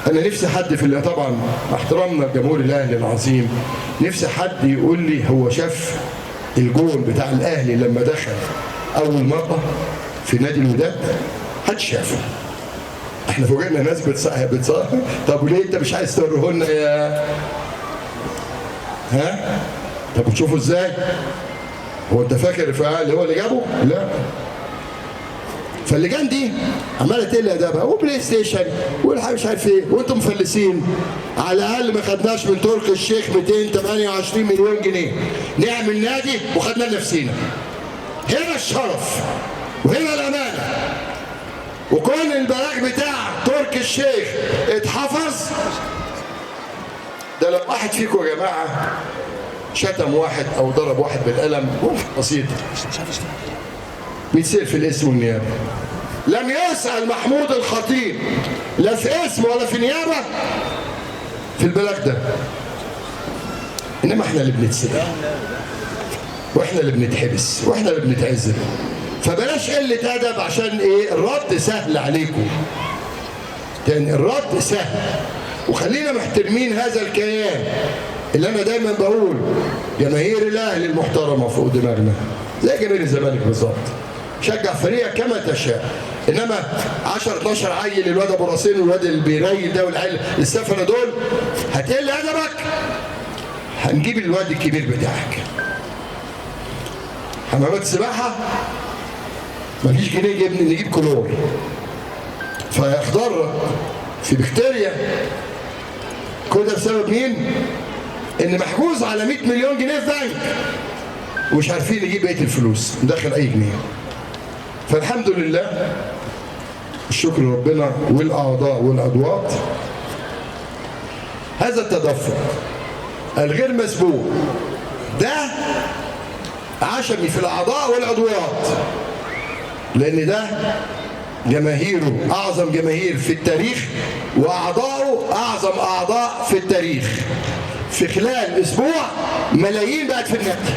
انا نفسي حد في اللي طبعا احترامنا لجمهور الاهلي العظيم، نفسي حد يقول لي هو شاف الجون بتاع الاهلي لما دخل اول مره في نادي الوداد؟ حد شافه؟ احنا فوجئنا ناس بتصحى. طب وليه انت مش عايز توريه لنا يا ها؟ طب بتشوفه ازاي؟ هو انت فاكر الفعال هو اللي جابه؟ لا. فاللجان دي عماله تقل ادابها وبلاي ستيشن والحاجه مش عارف ايه، وانتم مفلسين. على الاقل ما خدناش من تركي الشيخ 228 مليون جنيه نعمل نادي وخدنا لنفسينا. هنا الشرف وهنا الامانه. وكون البلاغ بتاع تركي الشيخ اتحفظ، ده لو واحد فيكم يا جماعه شتم واحد او ضرب واحد بالقلم بسيط بيتسال في الاسم والنيابه. لم يسأل محمود الخطيب لا في اسم ولا في نيابه في البلاغ ده، انما احنا اللي بنتسال واحنا اللي بنتحبس واحنا اللي بنتعذب. فبلاش قله ادب عشان ايه؟ الرد سهل عليكم. تاني الرد سهل، وخلينا محترمين هذا الكيان اللي انا دايما بقول جماهير الاهلي المحترمه فوق دماغنا زي جماهير الزمالك بالظبط. شجع فريقك كما تشاء، انما 10 12 عيل، الواد ابو راسين والواد البيريل ده والعيل السفنه دول، هتقل ادبك هنجيب الواد الكبير بتاعك. حمامات سباحه مفيش جنيه نجيب كلور، فيخضر في بكتيريا. كل ده بسبب مين؟ ان محجوز على 100 مليون جنيه في بنك ومش عارفين نجيب بقيه الفلوس ندخل اي جنيه. فالحمد لله الشكر لربنا والاعضاء والادوات. هذا التدفق الغير مسبوق ده عشمي في الاعضاء والعضوات، لان ده جماهيره اعظم جماهير في التاريخ واعضائه اعظم اعضاء في التاريخ. في خلال اسبوع ملايين بقت في النادي.